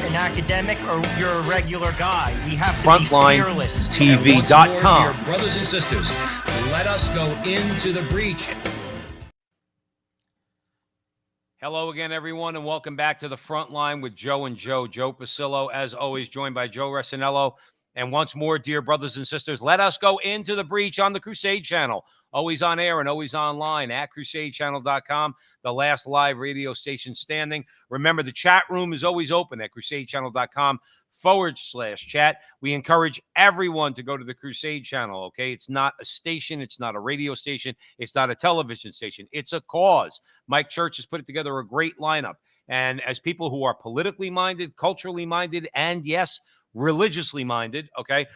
an academic, or you're a regular guy. We have to be fearless. FrontlineTV.com. Dear brothers and sisters, let us go into the breach. Hello again, everyone, and welcome back to the Frontline with Joe and Joe. Joe Pasillo, as always, joined by Joe Resinello. And once more, dear brothers and sisters, let us go into the breach on the Crusade Channel. Always on air and always online at crusadechannel.com, the last live radio station standing. Remember, the chat room is always open at crusadechannel.com/chat. We encourage everyone to go to the Crusade Channel, okay? It's not a station. It's not a radio station. It's not a television station. It's a cause. Mike Church has put together a great lineup. And as people who are politically minded, culturally minded, and yes, religiously minded, okay,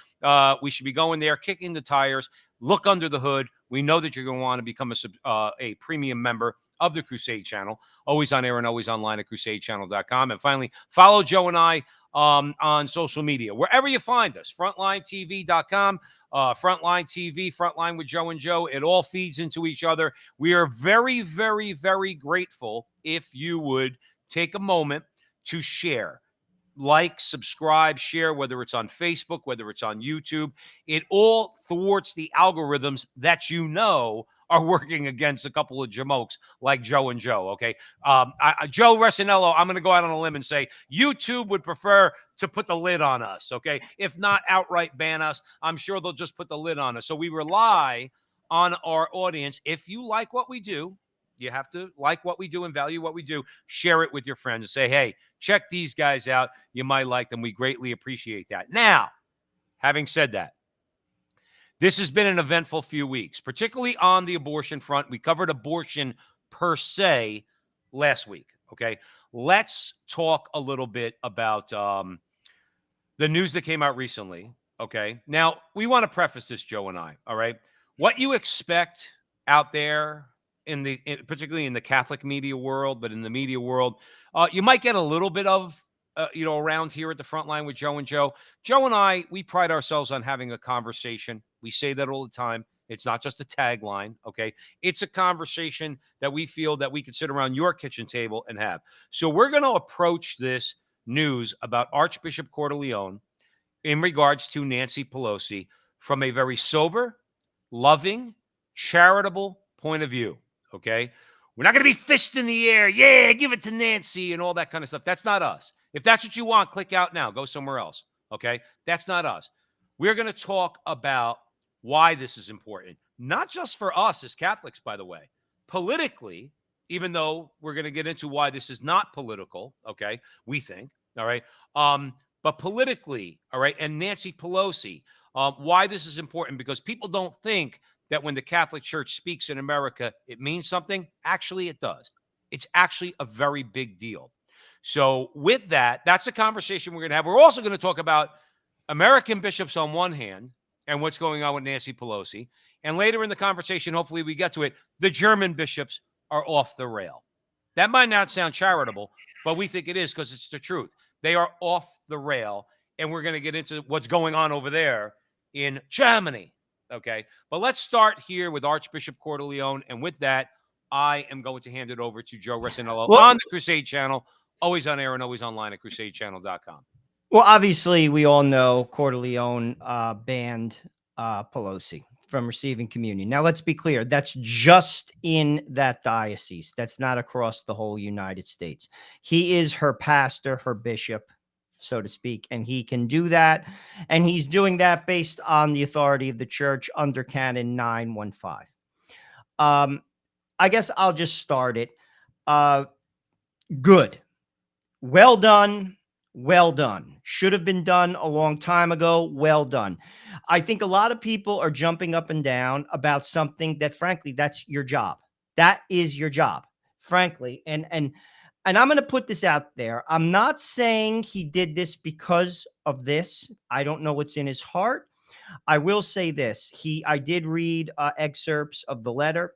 we should be going there, kicking the tires, look under the hood. We know that you're going to want to become a premium member of the Crusade Channel, always on air and always online at crusadechannel.com. And finally, follow Joe and I on social media, wherever you find us, frontlinetv.com, Frontline TV, Frontline with Joe and Joe. It all feeds into each other. We are very, very, very grateful if you would take a moment to share. Like, subscribe, share, whether it's on Facebook, whether it's on YouTube. It all thwarts the algorithms that you know are working against a couple of jamokes like Joe and Joe, okay? Joe Resinello, I'm going to go out on a limb and say YouTube would prefer to put the lid on us, okay? If not outright ban us, I'm sure they'll just put the lid on us. So we rely on our audience. If you like what we do, you have to like what we do and value what we do. Share it with your friends and say, hey, check these guys out. You might like them. We greatly appreciate that. Now, having said that, this has been an eventful few weeks, particularly on the abortion front. We covered abortion per se last week, okay? Let's talk a little bit about the news that came out recently, okay? Now, we want to preface this, Joe and I, all right? What you expect out there, particularly in the Catholic media world, but in the media world, you might get a little bit of, around here at the Frontline with Joe and Joe. Joe and I, we pride ourselves on having a conversation. We say that all the time. It's not just a tagline, okay? It's a conversation that we feel that we could sit around your kitchen table and have. So we're going to approach this news about Archbishop Cordileone in regards to Nancy Pelosi from a very sober, loving, charitable point of view. Okay, we're not going to be fist in the air. Yeah, give it to Nancy and all that kind of stuff. That's not us. If that's what you want, click out now. Go somewhere else. Okay, that's not us. We're going to talk about why this is important, not just for us as Catholics, by the way, politically, even though we're going to get into why this is not political. Okay, we think, all right, but politically, all right, and Nancy Pelosi, why this is important, because people don't think that when the Catholic Church speaks in America, it means something. Actually, it does. It's actually a very big deal. So with that, that's a conversation we're going to have. We're also going to talk about American bishops on one hand and what's going on with Nancy Pelosi. And later in the conversation, hopefully we get to it, the German bishops are off the rail. That might not sound charitable, but we think it is because it's the truth. They are off the rail, and we're going to get into what's going on over there in Germany. Okay, but let's start here with Archbishop Cordileone. And with that, I am going to hand it over to Joe Resinello on the Crusade Channel, always on air and always online at crusadechannel.com. Well, obviously, we all know Cordileone banned Pelosi from receiving communion. Now, let's be clear. That's just in that diocese. That's not across the whole United States. He is her pastor, her bishop, so to speak, and he can do that. And he's doing that based on the authority of the church under Canon 915. I guess I'll just start it. Good. Well done. Well done. Should have been done a long time ago. Well done. I think a lot of people are jumping up and down about something that, frankly, that's your job. That is your job, frankly. And I'm going to put this out there. I'm not saying he did this because of this. I don't know what's in his heart. I will say this. I did read excerpts of the letter.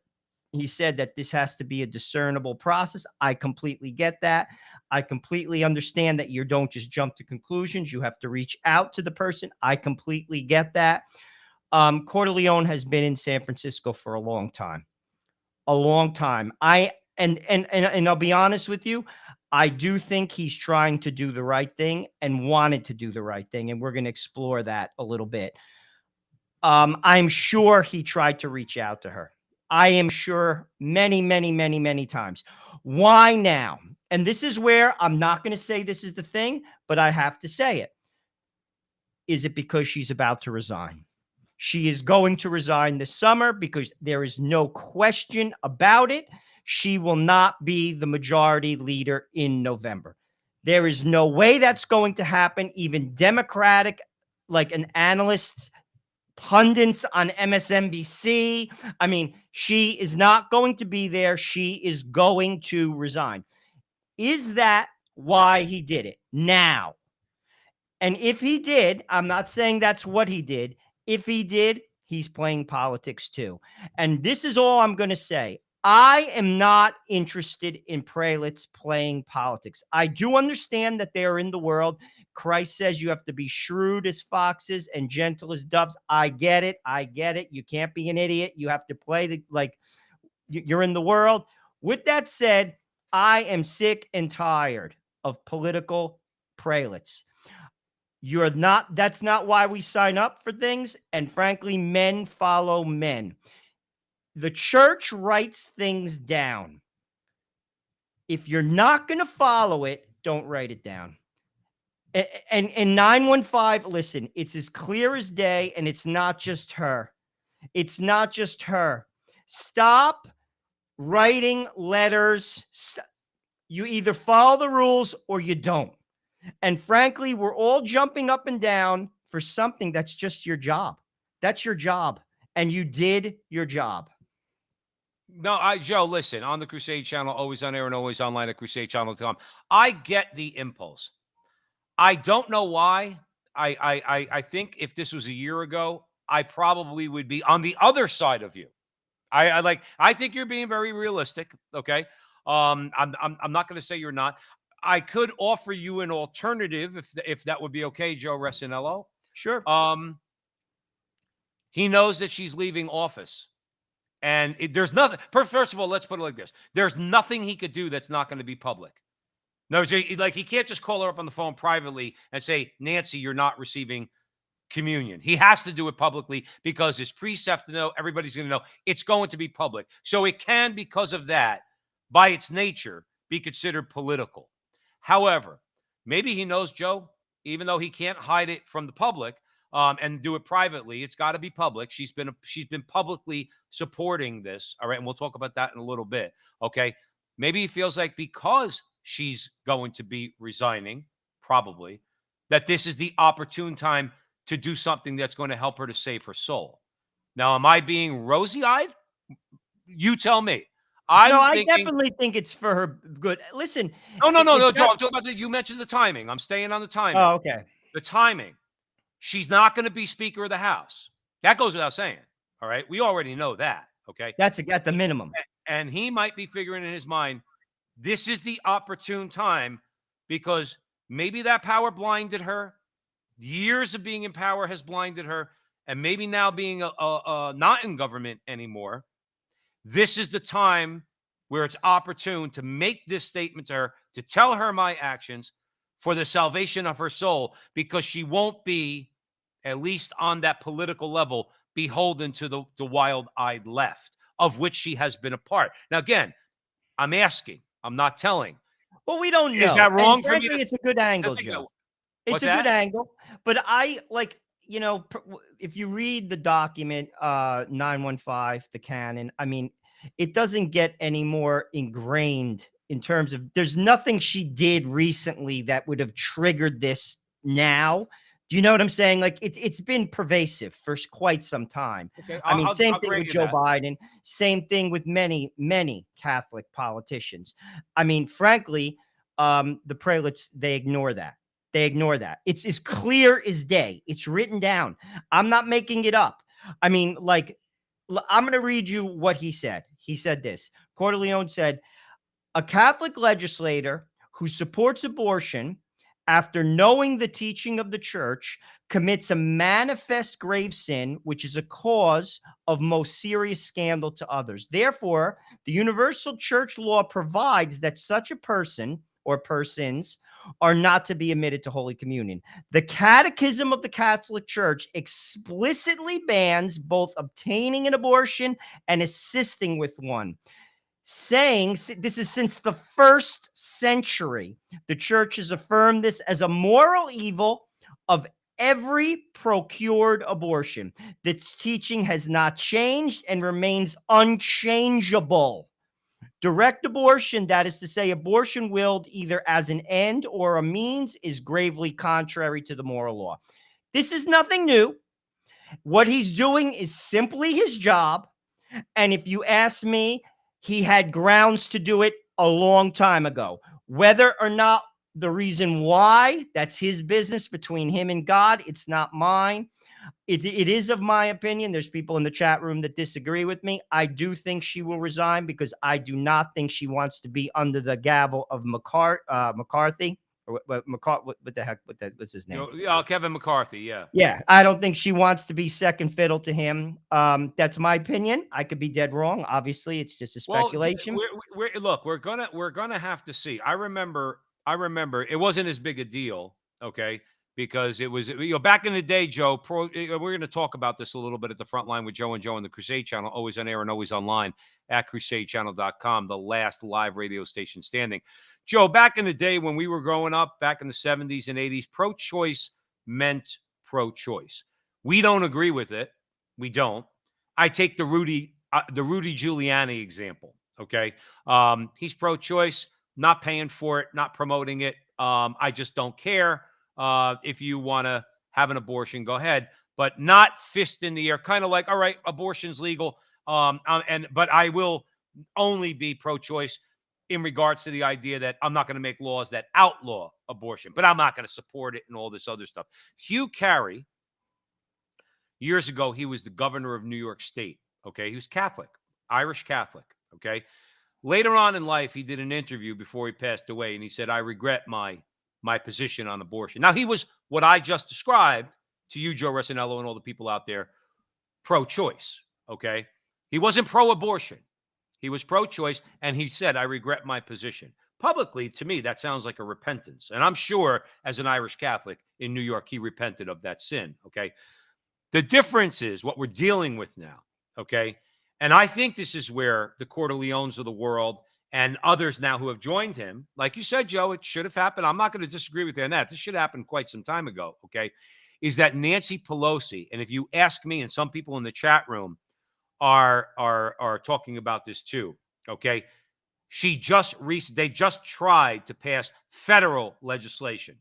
He said that this has to be a discernible process. I completely get that. I completely understand that you don't just jump to conclusions. You have to reach out to the person. I completely get that. Cordileone has been in San Francisco for a long time. And I'll be honest with you, I do think he's trying to do the right thing and wanted to do the right thing, and we're going to explore that a little bit. I'm sure he tried to reach out to her. I am sure many, many, many, many times. Why now? And this is where I'm not going to say this is the thing, but I have to say it. Is it because she's about to resign? She is going to resign this summer because there is no question about it. She will not be the majority leader in November. There is no way that's going to happen. Even Democratic, like an analyst, pundits on MSNBC. I mean, she is not going to be there. She is going to resign. Is that why he did it now? And if he did, I'm not saying that's what he did. If he did, he's playing politics too. And this is all I'm going to say. I am not interested in prelates playing politics. I do understand that they are in the world. Christ says you have to be shrewd as foxes and gentle as doves. I get it. I get it. You can't be an idiot. You have to play you're in the world. With that said, I am sick and tired of political prelates. That's not why we sign up for things. And frankly, men follow men. The church writes things down. If you're not going to follow it, don't write it down. And 915, listen, it's as clear as day, and it's not just her. It's not just her. Stop writing letters. You either follow the rules or you don't. And frankly, we're all jumping up and down for something that's just your job. That's your job. And you did your job. No, Joe, listen, on the Crusade channel, always on air and always online at crusadechannel.com. I get the impulse. I don't know why. I think if this was a year ago, I probably would be on the other side of you. I think you're being very realistic. Okay. I'm not going to say you're not. I could offer you an alternative if that would be okay, Joe Resinello. Sure. He knows that she's leaving office. And there's nothing. First of all, let's put it like this. There's nothing he could do that's not going to be public. No, like he can't just call her up on the phone privately and say, Nancy, you're not receiving communion. He has to do it publicly because his priests have to know. Everybody's going to know. It's going to be public. So it can, because of that, by its nature, be considered political. However, maybe he knows, Joe, even though he can't hide it from the public and do it privately, it's got to be public. She's been publicly supporting this. All right. And we'll talk about that in a little bit. Okay. Maybe he feels like because she's going to be resigning, probably, that this is the opportune time to do something that's going to help her to save her soul. Now, am I being rosy-eyed? You tell me. I definitely think it's for her good. Listen. No, Joe. I'm talking about you mentioned the timing. I'm staying on the timing. Oh, okay. The timing. She's not going to be Speaker of the House. That goes without saying. All right. We already know that. Okay. That's at the minimum. And he might be figuring in his mind, this is the opportune time because maybe that power blinded her. Years of being in power has blinded her. And maybe now being not in government anymore, this is the time where it's opportune to make this statement to her, to tell her my actions for the salvation of her soul, because she won't be, at least on that political level, beholden to the wild-eyed left, of which she has been a part. Now, again, I'm asking. I'm not telling. Well, we don't know. Is that wrong for frankly, me? It's a good angle, Joe. It's a good angle. But if you read the document, 915, the canon, I mean, it doesn't get any more ingrained in terms of there's nothing she did recently that would have triggered this now. Do you know what I'm saying? Like it's been pervasive for quite some time. Okay, I mean, same thing with Joe Biden, same thing with many, many Catholic politicians. I mean, frankly, the prelates, they ignore that. They ignore that. It's as clear as day. It's written down. I'm not making it up. I mean, I'm going to read you what he said. He said this. Cordileone said, a Catholic legislator who supports abortion after knowing the teaching of the church commits a manifest grave sin, which is a cause of most serious scandal to others. Therefore, the universal church law provides that such a person or persons are not to be admitted to Holy Communion. The Catechism of the Catholic Church explicitly bans both obtaining an abortion and assisting with one, saying this is since the 1st century. The church has affirmed this as a moral evil of every procured abortion. This teaching has not changed and remains unchangeable. Direct abortion, that is to say, abortion willed either as an end or a means, is gravely contrary to the moral law. This is nothing new. What he's doing is simply his job. And if you ask me, he had grounds to do it a long time ago. Whether or not the reason why, that's his business between him and God. It's not mine. It is of my opinion. There's people in the chat room that disagree with me. I do think she will resign because I do not think she wants to be under the gavel of McCarthy. Or what the heck? What's his name? Kevin McCarthy. Yeah. Yeah, I don't think she wants to be second fiddle to him. That's my opinion. I could be dead wrong. Obviously, it's just a speculation. Well, look, we're gonna have to see. I remember it wasn't as big a deal, okay, because it was back in the day, Joe. We're going to talk about this a little bit at the Frontline with Joe and Joe on the Crusade Channel, always on air and always online at crusadechannel.com, the last live radio station standing. Joe, back in the day when we were growing up, back in the 70s and 80s, pro-choice meant pro-choice. We don't agree with it. We don't. I take the Rudy Giuliani example. Okay, he's pro-choice, not paying for it, not promoting it. I just don't care. If you want to have an abortion, go ahead, but not fist in the air, kind of like, all right, abortion's legal, but I will only be pro-choice in regards to the idea that I'm not going to make laws that outlaw abortion, but I'm not going to support it and all this other stuff. Hugh Carey, years ago, he was the governor of New York State. Okay, he was Catholic, Irish Catholic. Okay, later on in life, he did an interview before he passed away, and he said, "I regret my position on abortion." Now, he was what I just described to you, Joe Resinello, and all the people out there, pro-choice. Okay, he wasn't pro-abortion. He was pro-choice, and he said, "I regret my position." Publicly, to me, that sounds like a repentance. And I'm sure as an Irish Catholic in New York, he repented of that sin. Okay. The difference is what we're dealing with now. Okay. And I think this is where the Cordileones of the world and others now who have joined him, like you said, Joe, it should have happened. I'm not going to disagree with you on that. This should have happened quite some time ago. Okay. Is that Nancy Pelosi, and if you ask me, and some people in the chat room are talking about this too. Okay. They just tried to pass federal legislation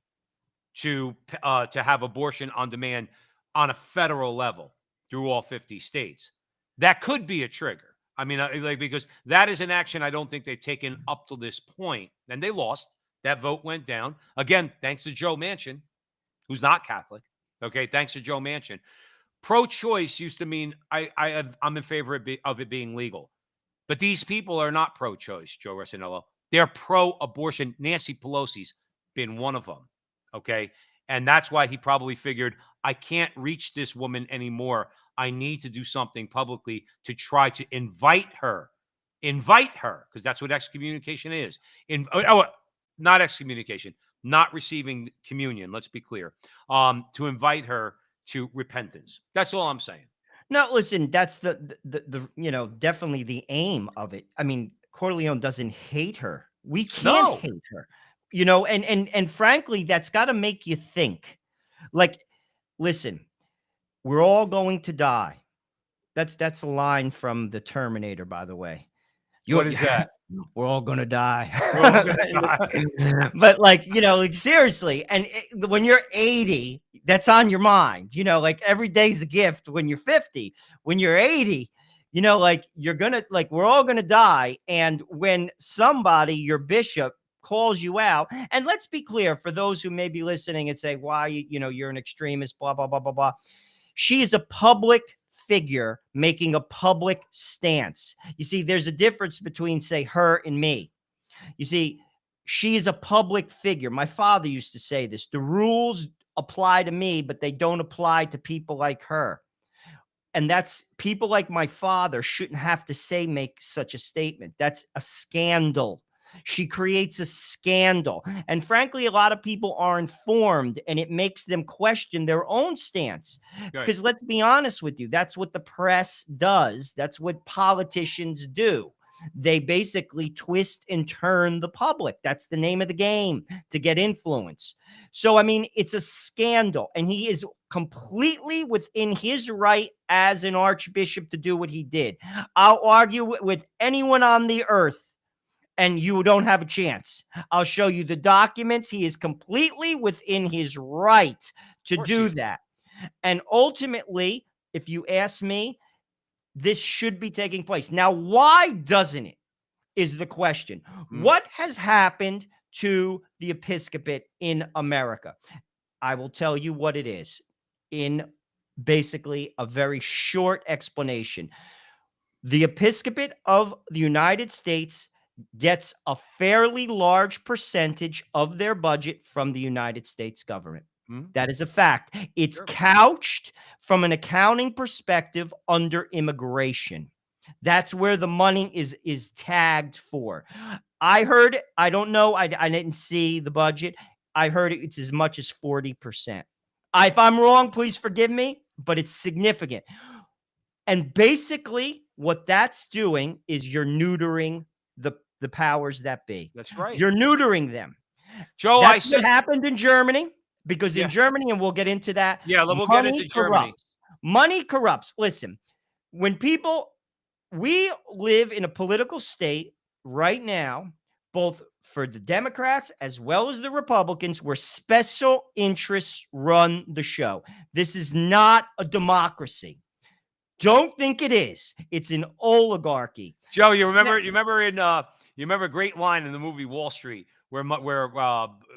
to have abortion on demand on a federal level through all 50 states. That could be a trigger. I mean, because that is an action I don't think they've taken up to this point, and they lost. That vote went down again, thanks to Joe Manchin, who's not Catholic. Okay, thanks to Joe Manchin. Pro-choice used to mean I'm in favor of it being legal. But these people are not pro-choice, Joe Resinello. They're pro-abortion. Nancy Pelosi's been one of them, okay? And that's why he probably figured, I can't reach this woman anymore. I need to do something publicly to try to invite her, because that's what excommunication is. Not excommunication, not receiving communion, let's be clear, to invite her to repentance. That's all I'm saying. No, listen, that's the definitely the aim of it. I mean, Cordileone doesn't hate her. We can't hate her, and frankly, that's got to make you think. Like, listen, we're all going to die. That's a line from the Terminator, by the way. What is that? We're all gonna die. We're all gonna die. But like seriously, and when you're 80, that's on your mind. Like every day's a gift when you're 50. When you're 80, you're gonna we're all gonna die. And when somebody, your bishop, calls you out, and let's be clear for those who may be listening and say, why, you're an extremist, blah, blah, blah, blah, blah. She is a public figure making a public stance. You see, there's a difference between, say, her and me. You see, she is a public figure. My father used to say this: the rules apply to me, but they don't apply to people like her. And that's people like my father shouldn't have to make such a statement. That's a scandal. She creates a scandal. And frankly, a lot of people are informed, and it makes them question their own stance. Right. Because let's be honest with you, that's what the press does. That's what politicians do. They basically twist and turn the public. That's the name of the game, to get influence. So, I mean, it's a scandal, and he is completely within his right as an archbishop to do what he did. I'll argue with anyone on the earth, and you don't have a chance. I'll show you the documents. He is completely within his right to do that. And ultimately, if you ask me, this should be taking place. Now, why doesn't it, is the question. What has happened to the episcopate in America? I will tell you what it is in basically a very short explanation. The episcopate of the United States gets a fairly large percentage of their budget from the United States government. That is a fact. It's couched from an accounting perspective under immigration. That's where the money is tagged for. I heard, I don't know, I didn't see the budget. I heard it's as much as 40%. If I'm wrong, please forgive me, but it's significant. And basically, what that's doing is you're neutering the powers that be. That's right. You're neutering them. Joe, That's what happened in Germany, because in Germany, and we'll get into that. Yeah, we'll get into Germany. Money corrupts. Listen, when we live in a political state right now, both for the Democrats as well as the Republicans, where special interests run the show. This is not a democracy. Don't think it is. It's an oligarchy. Joe, you remember a great line in the movie Wall Street where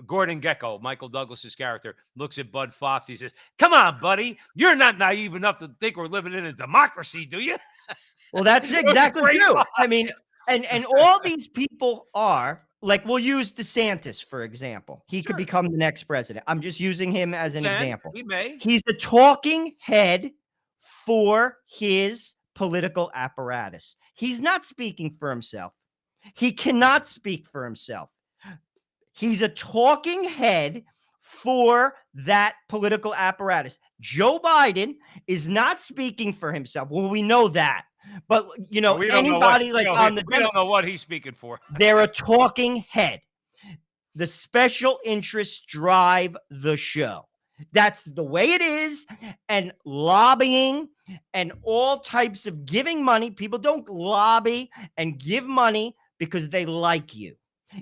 Gordon Gekko, Michael Douglas's character, looks at Bud Fox. He says, "Come on, buddy, you're not naive enough to think we're living in a democracy, do you?" Well, that's exactly true. I mean, and all these people are, like, we'll use DeSantis, for example. He could become the next president. I'm just using him as an example. He may. He's the talking head for his political apparatus. He's not speaking for himself. He cannot speak for himself. He's a talking head for that political apparatus. Joe Biden is not speaking for himself. Well, we know that. But, you know, anybody like on the... We don't know what he's speaking for. They're a talking head. The special interests drive the show. That's the way it is. And lobbying and all types of giving money. People don't lobby and give money because they like you.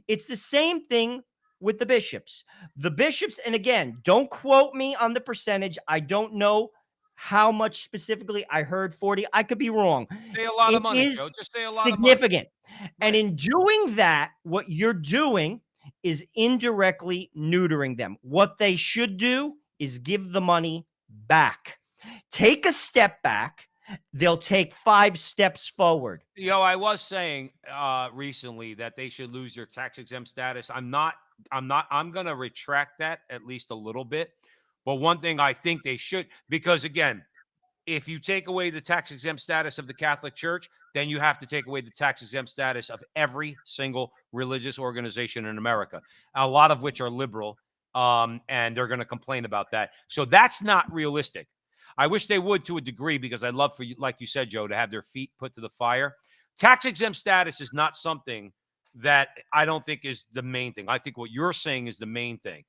It's the same thing with the bishops. The bishops, and again, don't quote me on the percentage. I don't know how much specifically. I heard 40. I could be wrong. Say a lot of money, Joe. Just say a lot of money. Significant. And in doing that, what you're doing is indirectly neutering them. What they should do is give the money back. Take a step back. They'll take 5 steps forward. I was saying recently that they should lose their tax exempt status. I'm going to retract that at least a little bit. But one thing I think they should, because again, if you take away the tax exempt status of the Catholic Church, then you have to take away the tax exempt status of every single religious organization in America, a lot of which are liberal, and they're going to complain about that. So that's not realistic. I wish they would to a degree, because I'd love for you, like you said, Joe, to have their feet put to the fire. Tax exempt status is not something that I don't think is the main thing. I think what you're saying is the main thing.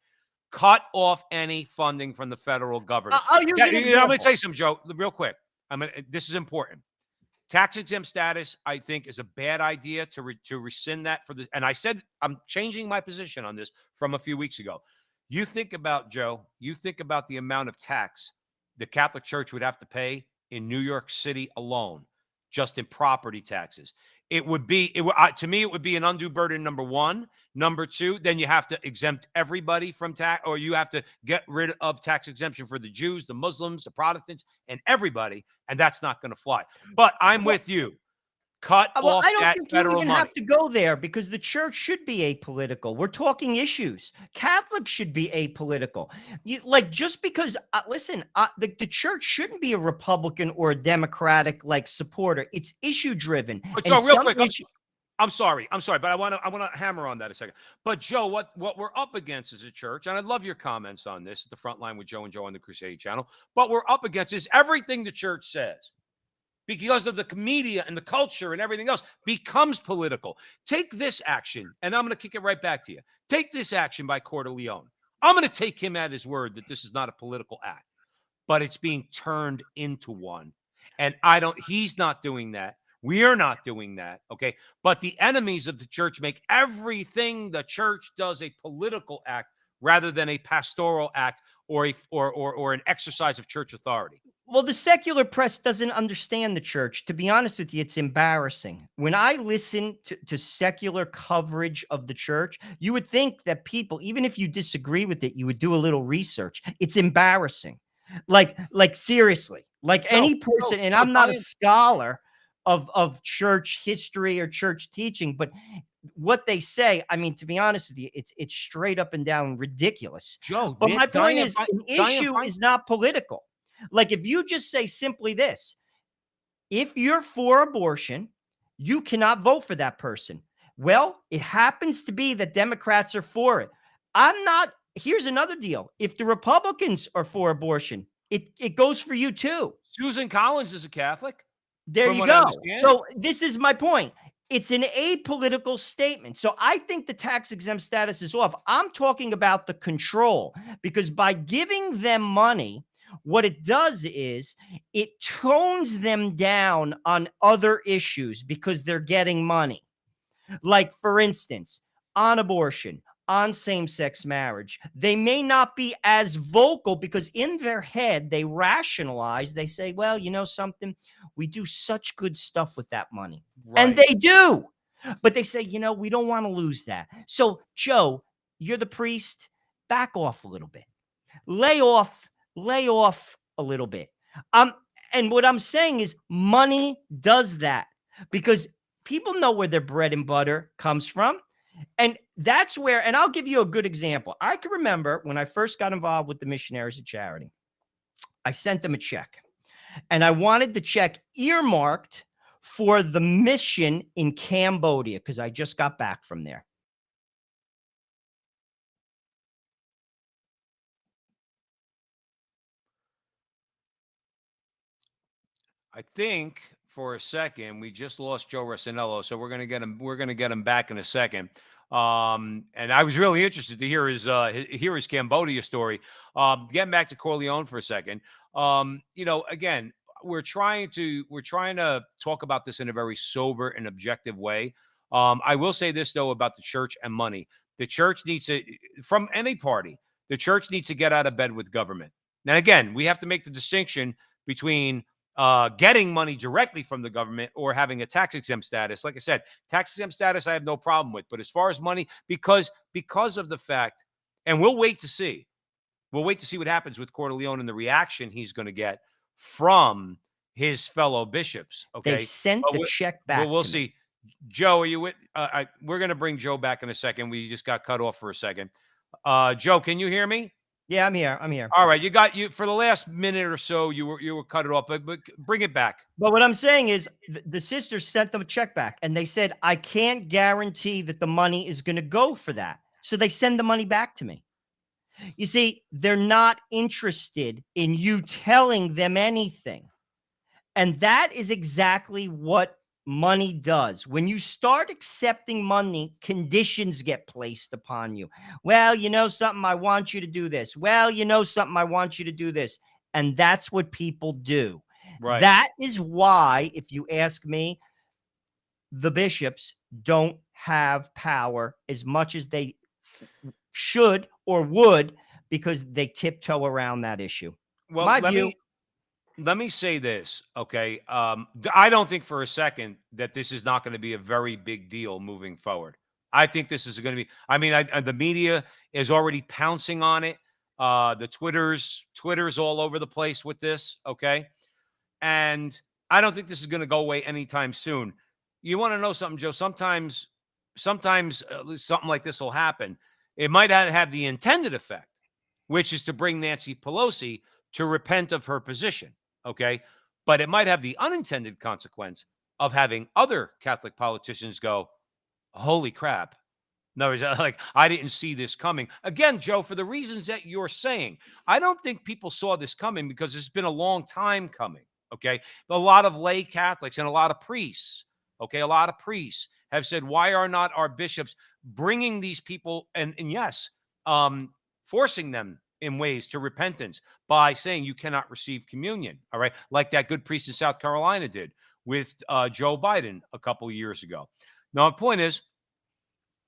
Cut off any funding from the federal government. I'll use an example. I'm going to tell you something, Joe, real quick. This is important. Tax exempt status, I think, is a bad idea to rescind that for the. And I said I'm changing my position on this from a few weeks ago. You think about, Joe. You think about the amount of tax the Catholic Church would have to pay in New York City alone, just in property taxes. To me, it would be an undue burden, number one. Number two, then you have to exempt everybody from tax, or you have to get rid of tax exemption for the Jews, the Muslims, the Protestants, and everybody. And that's not going to fly. But I'm with you. Cut off I don't that think federal you even money. have to go there, because the church should be apolitical. We're talking issues. Catholics should be apolitical. Just because, listen, the church shouldn't be a Republican or a Democratic supporter. It's issue driven. But Joe, real quick, I'm sorry, but I want to hammer on that a second. But Joe, what we're up against as a church, and I'd love your comments on this at the Frontline with Joe and Joe on the Crusade channel. What we're up against is everything the church says, because of the media and the culture and everything else, becomes political. Take this action, and I'm going to kick it right back to you. Take this action by Cordileone. I'm going to take him at his word that this is not a political act, but it's being turned into one. And he's not doing that. We are not doing that. Okay. But the enemies of the church make everything the church does a political act rather than a pastoral act or an exercise of church authority. Well, the secular press doesn't understand the church. To be honest with you, it's embarrassing. When I listen to secular coverage of the church, you would think that people, even if you disagree with it, you would do a little research. It's embarrassing. Like seriously, like any person, and I'm not a scholar of church history or church teaching, but what they say, I mean, to be honest with you, it's straight up and down ridiculous. Joe, but my point is, an issue is not political. Like, if you just say simply this, if you're for abortion, you cannot vote for that person. Well, it happens to be that Democrats are for it. I'm not. Here's another deal. If the Republicans are for abortion, it goes for you too. Susan Collins is a Catholic. There you go. So this is my point. It's an apolitical statement. So I think the tax exempt status is off. I'm talking about the control, because by giving them money, what it does is it tones them down on other issues because they're getting money. Like, for instance, on abortion, on same-sex marriage, they may not be as vocal because in their head, they rationalize. They say, well, you know something? We do such good stuff with that money. Right. And they do. But they say, you know, we don't want to lose that. So, Joe, you're the priest. Back off a little bit. Lay off a little bit. And what I'm saying is money does that, because people know where their bread and butter comes from. And that's where, and I'll give you a good example. I can remember when I first got involved with the Missionaries of Charity, I sent them a check, and I wanted the check earmarked for the mission in Cambodia because I just got back from there. I think for a second we just lost Joe Rossinello, so we're gonna get him. We're gonna get him back in a second. And I was really interested to hear his Cambodia story. Getting back to Corleone for a second. You know, again, we're trying to talk about this in a very sober and objective way. I will say this though about the church and money. The church needs to, from any party, the church needs to get out of bed with government. Now, again, we have to make the distinction between getting money directly from the government or having a tax exempt status. Like I said, tax exempt status I have no problem with. But as far as money, because of the fact, and we'll wait to see what happens with Cordileone and the reaction he's going to get from his fellow bishops. Okay, they sent the check back. Well, we'll see. Joe, are you with? We're going to bring Joe back in a second. We just got cut off for a second. Joe, can you hear me? Yeah, I'm here. All right, you for the last minute or so. You were cut it off, but bring it back. But what I'm saying is, the sisters sent them a check back, and they said, "I can't guarantee that the money is going to go for that." So they send the money back to me. You see, they're not interested in you telling them anything, and that is exactly what money does. When you start accepting money, conditions get placed upon you. Well, you know something, I want you to do this. Well, you know something, I want you to do this. And that's what people do. Right. That is why, if you ask me, the bishops don't have power as much as they should or would, because they tiptoe around that issue. Well, let me say this, okay? I don't think for a second that this is not going to be a very big deal moving forward. I think this is going to be, I mean, the media is already pouncing on it. The Twitter's all over the place with this, okay? And I don't think this is going to go away anytime soon. You want to know something, Joe? Sometimes something like this will happen. It might have the intended effect, which is to bring Nancy Pelosi to repent of her position. Okay. But it might have the unintended consequence of having other Catholic politicians go, holy crap. No, it's like, I didn't see this coming. Again, Joe, for the reasons that you're saying, I don't think people saw this coming because it's been a long time coming. Okay. A lot of lay Catholics and a lot of priests, okay, a lot of priests have said, why are not our bishops bringing these people and yes, forcing them in ways to repentance by saying you cannot receive communion? All right. Like that good priest in South Carolina did with Joe Biden a couple of years ago. Now, my point is,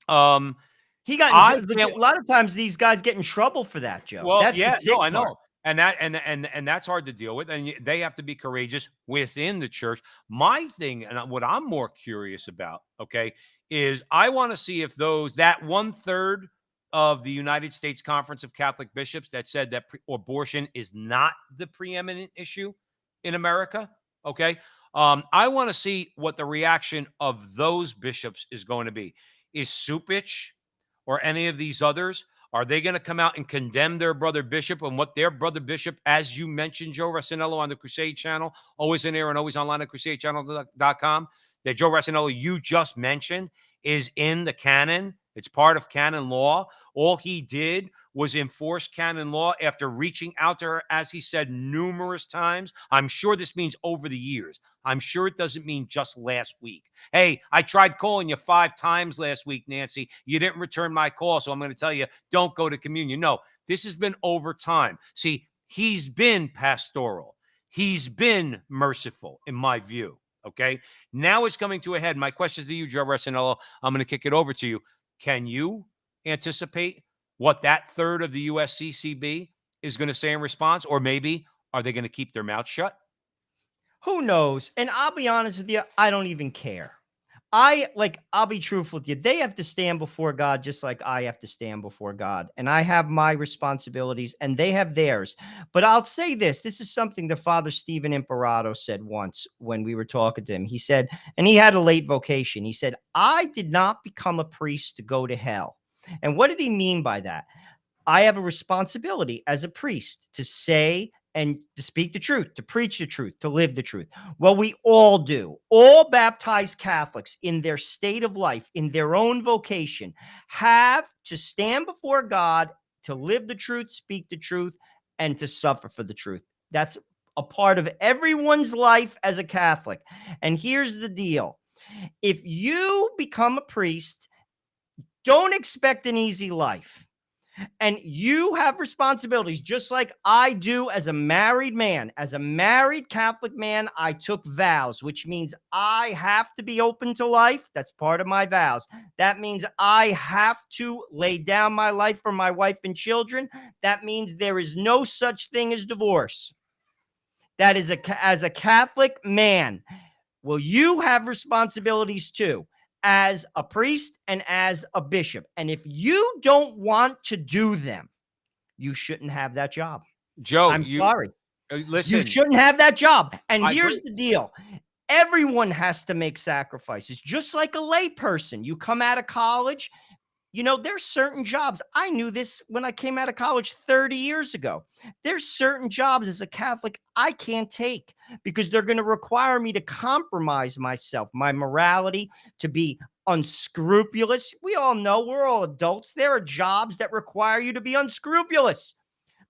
um, He got I a can't. lot of times these guys get in trouble for that, Joe. Well, That's the yeah, sick no, I part. know, and that's hard to deal with, and they have to be courageous within the church. My thing, and what I'm more curious about, okay, is I want to see if that 1/3 of the United States Conference of Catholic Bishops that said that abortion is not the preeminent issue in America. Okay, I want to see what the reaction of those bishops is going to be. Is Supich or any of these others, are they going to come out and condemn their brother bishop and what their brother bishop, as you mentioned, Joe Rassinello on the Crusade channel, always in air and always online at crusadechannel.com, that Joe Rassinello you just mentioned is in the canon? It's part of canon law. All he did was enforce canon law after reaching out to her, as he said numerous times. I'm sure this means over the years. I'm sure it doesn't mean just last week. Hey, I tried calling you 5 times last week, Nancy. You didn't return my call, so I'm going to tell you, don't go to communion. No, this has been over time. See, he's been pastoral. He's been merciful, in my view. Okay. Now it's coming to a head. My question to you, Joe Rassinello, I'm going to kick it over to you. Can you anticipate what that third of the USCCB is going to say in response? Or maybe are they going to keep their mouth shut? Who knows? And I'll be honest with you, I don't even care. I'll be truthful with you. They have to stand before God just like I have to stand before God. And I have my responsibilities and they have theirs. But I'll say this. This is something that Father Stephen Imperato said once when we were talking to him. He said, and he had a late vocation. He said, I did not become a priest to go to hell. And what did he mean by that? I have a responsibility as a priest to say and to speak the truth, to preach the truth, to live the truth. Well, we all do. All baptized Catholics in their state of life, in their own vocation, have to stand before God to live the truth, speak the truth, and to suffer for the truth. That's a part of everyone's life as a Catholic. And here's the deal. If you become a priest, don't expect an easy life. And you have responsibilities just like I do as a married man. As a married Catholic man, I took vows, which means I have to be open to life. That's part of my vows. That means I have to lay down my life for my wife and children. That means there is no such thing as divorce. That is as a Catholic man, well, you have responsibilities too, as a priest and as a bishop. And if you don't want to do them, you shouldn't have that job. Joe, I'm sorry. listen. You shouldn't have that job. And I here's agree. the deal. Everyone has to make sacrifices, just like a lay person. You come out of college, there's certain jobs. I knew this when I came out of college 30 years ago. There's certain jobs as a Catholic I can't take because they're going to require me to compromise myself, my morality, to be unscrupulous. We all know we're all adults. There are jobs that require you to be unscrupulous.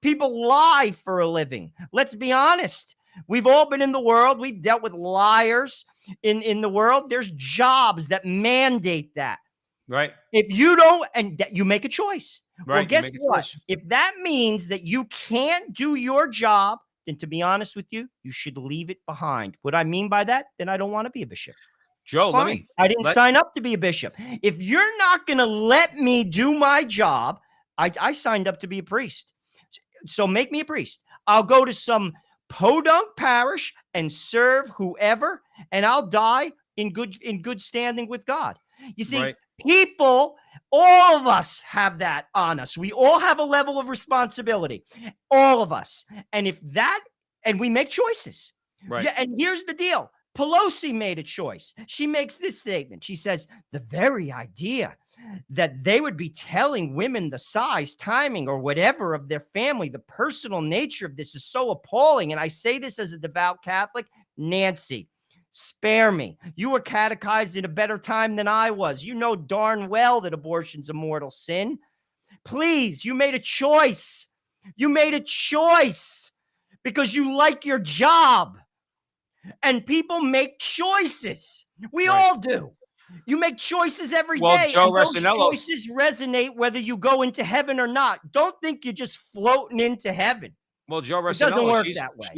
People lie for a living. Let's be honest. We've all been in the world. We've dealt with liars in the world. There's jobs that mandate that. Right. If you don't, and that you make a choice. Right. Well, guess what? If that means that you can't do your job, then to be honest with you, you should leave it behind. What I mean by that, then I don't want to be a bishop. Joe, Fine. I didn't sign up to be a bishop. If you're not going to let me do my job, I signed up to be a priest. So make me a priest. I'll go to some podunk parish and serve whoever, and I'll die in good standing with God. You see, Right. people, all of us have that on us. We all have a level of responsibility, all of us. And we make choices. Right. Yeah. And here's the deal. Pelosi made a choice. She makes this statement. She says, the very idea that they would be telling women the size, timing, or whatever of their family, the personal nature of this is so appalling. And I say this as a devout Catholic, Nancy, Spare me. You were catechized in a better time than I was. You know darn well that abortion's a mortal sin. Please, you made a choice. You made a choice because you like your job. And people make choices. We Right. all do. You make choices every Well, day, Joe and those Resinello, choices resonate whether you go into heaven or not. Don't think you're just floating into heaven. Joe It doesn't Resinello, work that way.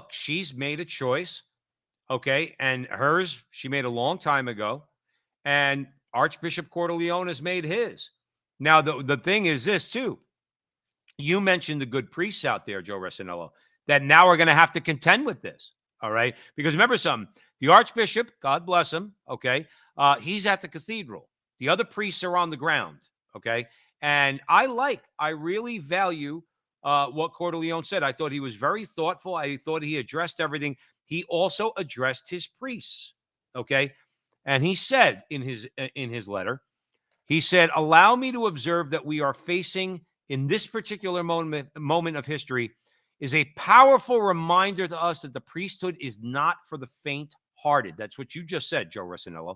she's made a choice, okay? And hers, she made a long time ago. And Archbishop Cordileone has made his. Now, the thing is this too. You mentioned the good priests out there, Joe Resinello, that now are going to have to contend with this. All right. Because remember something, the Archbishop, God bless him, okay, he's at the cathedral. The other priests are on the ground. Okay. And I really value what Cordileone said. I thought he was very thoughtful. I thought he addressed everything. He also addressed his priests. Okay. And he said in his letter, he said, allow me to observe that we are facing in this particular moment of history is a powerful reminder to us that the priesthood is not for the faint-hearted. That's what you just said, Joe Resinello.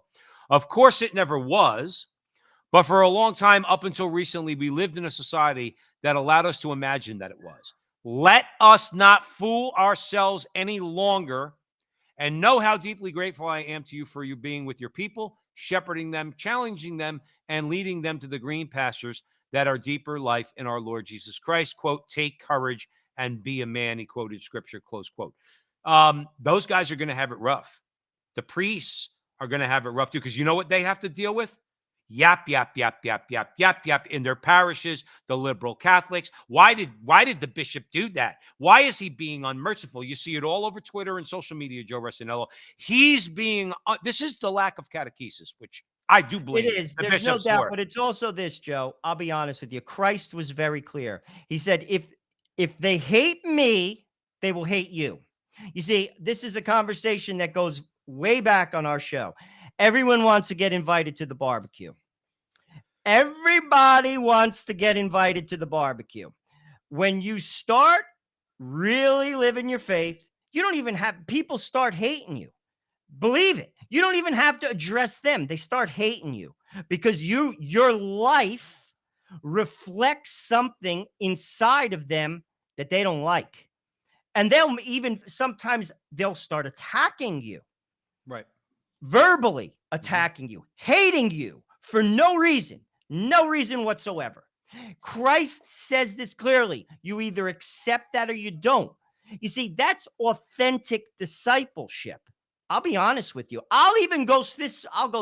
Of course, it never was, but for a long time, up until recently, we lived in a society that allowed us to imagine that it was. Let us not fool ourselves any longer, and know how deeply grateful I am to you for you being with your people, shepherding them, challenging them, and leading them to the green pastures that are deeper life in our Lord Jesus Christ. Quote, take courage and be a man. He quoted scripture, close quote. Those guys are going to have it rough. The priests are going to have it rough too, because you know what they have to deal with? Yap, yap, yap, yap, yap, yap, yap in their parishes, the liberal Catholics. Why did the bishop do that? Why is he being unmerciful? You see it all over Twitter and social media, Joe Resinello. He's being, this is the lack of catechesis, which I do blame It is. the There's no bishops doubt, for. but it's also this, Joe. I'll be honest with you. Christ was very clear. He said, if they hate me, they will hate you. You see, this is a conversation that goes way back on our show. Everyone wants to get invited to the barbecue. Everybody wants to get invited to the barbecue. When you start really living your faith, you don't even have people start hating you. Believe it. You don't even have to address them. They start hating you because your life reflects something inside of them that they don't like. And they'll even sometimes they'll start attacking you, Right. verbally attacking you, hating you for no reason whatsoever. Christ says this clearly. You either accept that or you don't. You see, that's authentic discipleship. I'll be honest with you. I'll go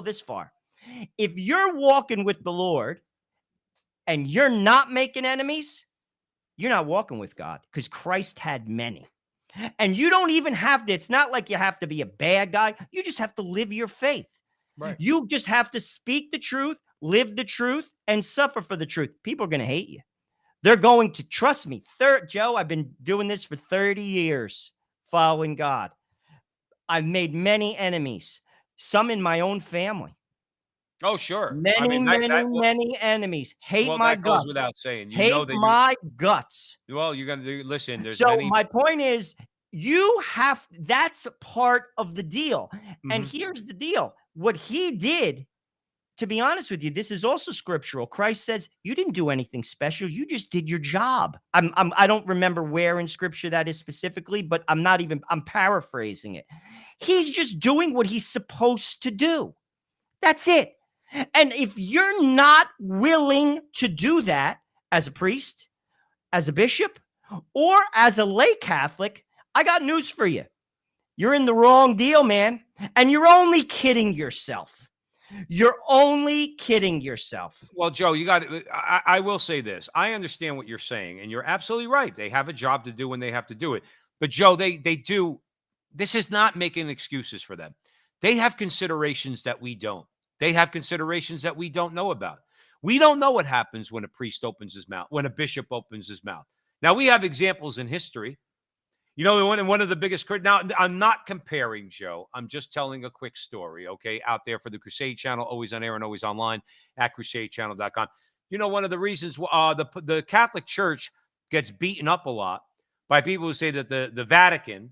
this far. If you're walking with the Lord and you're not making enemies, you're not walking with God, because Christ had many. And you don't even have to, it's not like you have to be a bad guy. You just have to live your faith. Right. You just have to speak the truth, live the truth, and suffer for the truth. People are going to hate you. They're going to trust me. Joe, I've been doing this for 30 years, following God. I've made many enemies, some in my own family. Oh, sure. I Many, mean, many enemies. Hate my that goes guts. without saying. You know Hate that my guts. you're going to listen. There's So many. my point is, that's part of the deal. And here's the deal. What he did, to be honest with you, this is also scriptural. Christ says, you didn't do anything special. You just did your job. I don't remember where in scripture that is specifically, but I'm paraphrasing it. He's just doing what he's supposed to do. That's it. And if you're not willing to do that as a priest, as a bishop, or as a lay Catholic, I got news for you. You're in the wrong deal, man. And you're only kidding yourself. You're only kidding yourself. Well, Joe, I will say this. I understand what you're saying, and you're absolutely right. They have a job to do when they have to do it. But Joe, they do. This is not making excuses for them. They have considerations that we don't. They have considerations that we don't know about. We don't know what happens when a priest opens his mouth, when a bishop opens his mouth. Now, we have examples in history. You know, one of the biggest. Now, I'm not comparing, Joe. I'm just telling a quick story, okay, out there for the Crusade Channel, always on air and always online at crusadechannel.com. You know, one of the reasons the Catholic Church gets beaten up a lot by people who say that the Vatican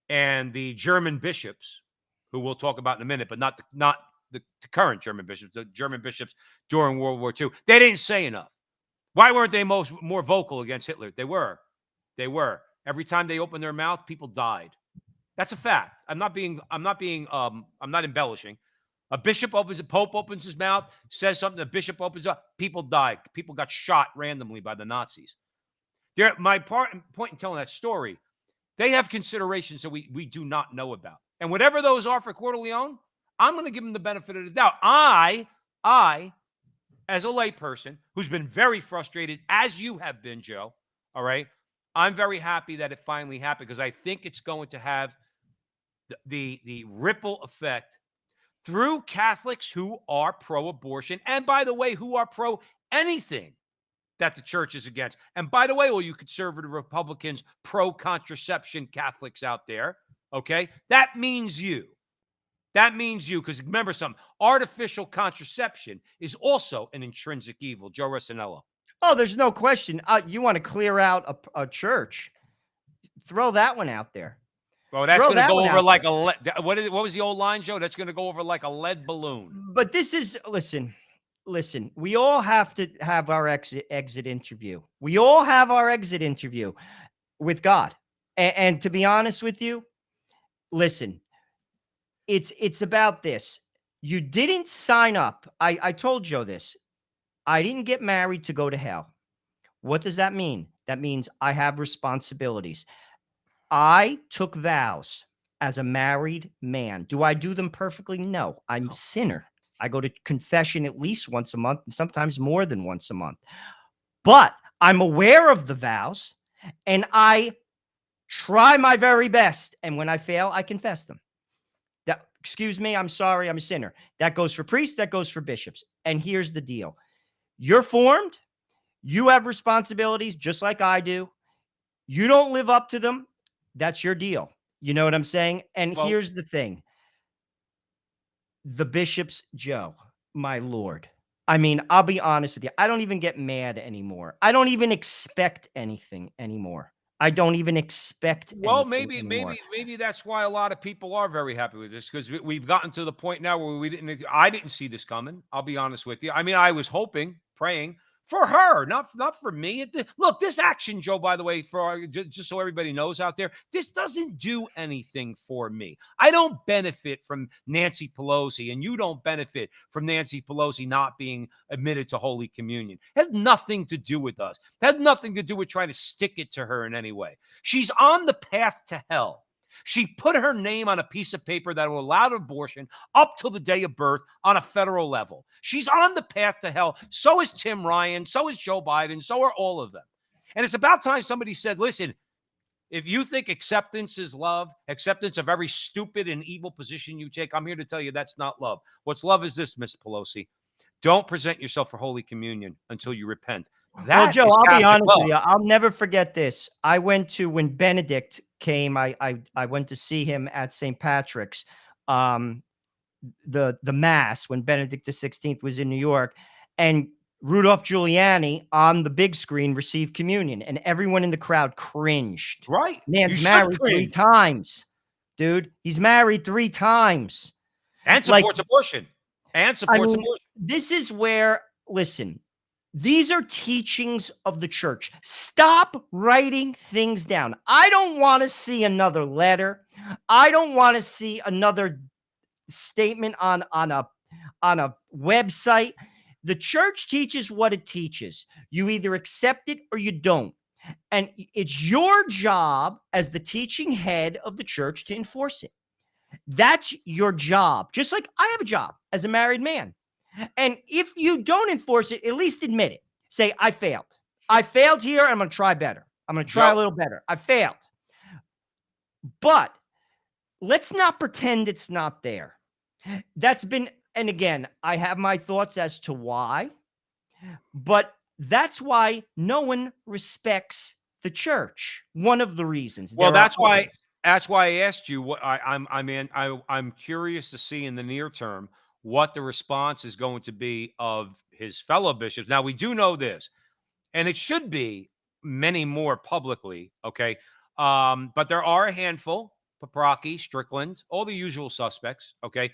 and the German bishops who we'll talk about in a minute, but not the current German bishops, the German bishops during World War II. They didn't say enough. Why weren't they more vocal against Hitler? They were. They were. Every time they opened their mouth, people died. That's a fact. I'm not embellishing. A pope opens his mouth, says something, the bishop opens up, people died. People got shot randomly by the Nazis. My point in telling that story, they have considerations that we do not know about. And whatever those are for Cordileone, I'm going to give him the benefit of the doubt. I, as a layperson who's been very frustrated, as you have been, Joe, all right, I'm very happy that it finally happened, because I think it's going to have the ripple effect through Catholics who are pro-abortion, and by the way, who are pro-anything that the church is against. And by the way, all you conservative Republicans, pro-contraception Catholics out there, okay, that means you. That means you, because remember something, artificial contraception is also an intrinsic evil. Joe Rossinello. Oh, there's no question. You want to clear out a church, throw that one out there. Well, that's going to go over like what was the old line, Joe? That's going to go over like a lead balloon. But this is, listen, we all have to have our exit interview. We all have our exit interview with God. And to be honest with you, listen, it's about this. You didn't sign up. I told Joe this. I didn't get married to go to hell. What does that mean? That means I have responsibilities. I took vows as a married man. Do I do them perfectly? No, I'm a sinner. I go to confession at least once a month, sometimes more than once a month. But I'm aware of the vows, and I try my very best. And when I fail, I confess them. Excuse me, I'm sorry, I'm a sinner. That goes for priests, that goes for bishops. And here's the deal. You're formed. You have responsibilities just like I do. You don't live up to them. That's your deal. You know what I'm saying? And here's the thing. The bishops, Joe, my Lord. I mean, I'll be honest with you. I don't even get mad anymore. I don't even expect anything anymore. I don't even expect. Well, maybe that's why a lot of people are very happy with this, because we've gotten to the point now where I didn't see this coming. I'll be honest with you. I mean, I was hoping, praying for her, not for me. Look, this action, Joe, by the way, just so everybody knows out there, this doesn't do anything for me. I don't benefit from Nancy Pelosi, and you don't benefit from Nancy Pelosi not being admitted to Holy Communion. It has nothing to do with us. It has nothing to do with trying to stick it to her in any way. She's on the path to hell. She put her name on a piece of paper that will allow abortion up till the day of birth on a federal level. She's on the path to hell. So is Tim Ryan. So is Joe Biden. So are all of them. And it's about time somebody said, listen, if you think acceptance is love, acceptance of every stupid and evil position you take, I'm here to tell you that's not love. What's love is this, Miss Pelosi. Don't present yourself for Holy Communion until you repent. Well, Joe, I'll be honest with you. I'll never forget this. I went to, when Benedict came, I went to see him at St. Patrick's, the mass when Benedict XVI was in New York, and Rudolph Giuliani on the big screen received communion, and everyone in the crowd cringed. Right. Man's married 3 times, dude. He's married 3 times. And supports abortion. And supports abortion. This is where, listen, these are teachings of the church. Stop writing things down. I don't want to see another letter. I don't want to see another statement on a website. The church teaches what it teaches. You either accept it or you don't. And it's your job as the teaching head of the church to enforce it. That's your job. Just like I have a job as a married man. And if you don't enforce it, at least admit it. Say, I failed. I failed here. I'm going to try better. I'm going to try a little better. I failed. But let's not pretend it's not there. That's been, and again, I have my thoughts as to why, but that's why no one respects the church. One of the reasons. Well, that's why I asked you what I'm curious to see in the near term what the response is going to be of his fellow bishops. Now, we do know this, and it should be many more publicly, okay? But there are a handful Paprocki, Strickland, all the usual suspects. Okay.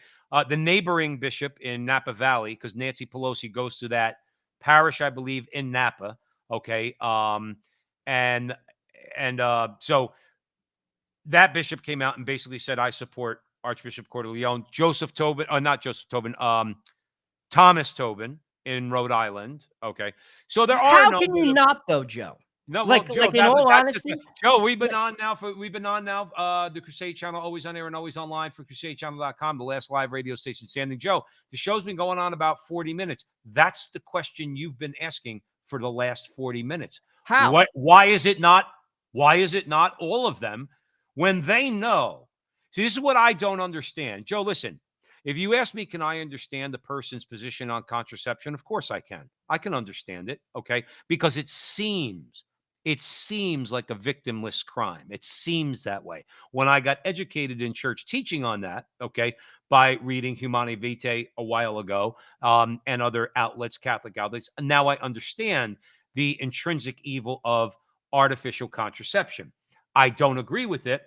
The neighboring bishop in Napa Valley, because Nancy Pelosi goes to that parish, I believe, in Napa. Okay. And so that bishop came out and basically said, I support Archbishop Cordileone. Joseph Tobin, not Joseph Tobin, Thomas Tobin in Rhode Island. Okay. So there are a How can number you of not though, Joe? no, well, Like, Joe, in but all that's honesty, Joe. like, We've been on now. The Crusade Channel, always on air and always online for CrusadeChannel.com, the last live radio station standing. Joe, the show's been going on about 40 minutes. That's the question you've been asking for the last 40 minutes. how? Why is it not? Why is it not all of them when they know? See, this is what I don't understand, Joe. Listen. If you ask me, can I understand the person's position on contraception? Of course I can. I can understand it, okay? Because it seems like a victimless crime. It seems that way. When I got educated in church teaching on that, okay, by reading Humani Vitae a while ago, and other outlets, Catholic outlets, now I understand the intrinsic evil of artificial contraception. I don't agree with it.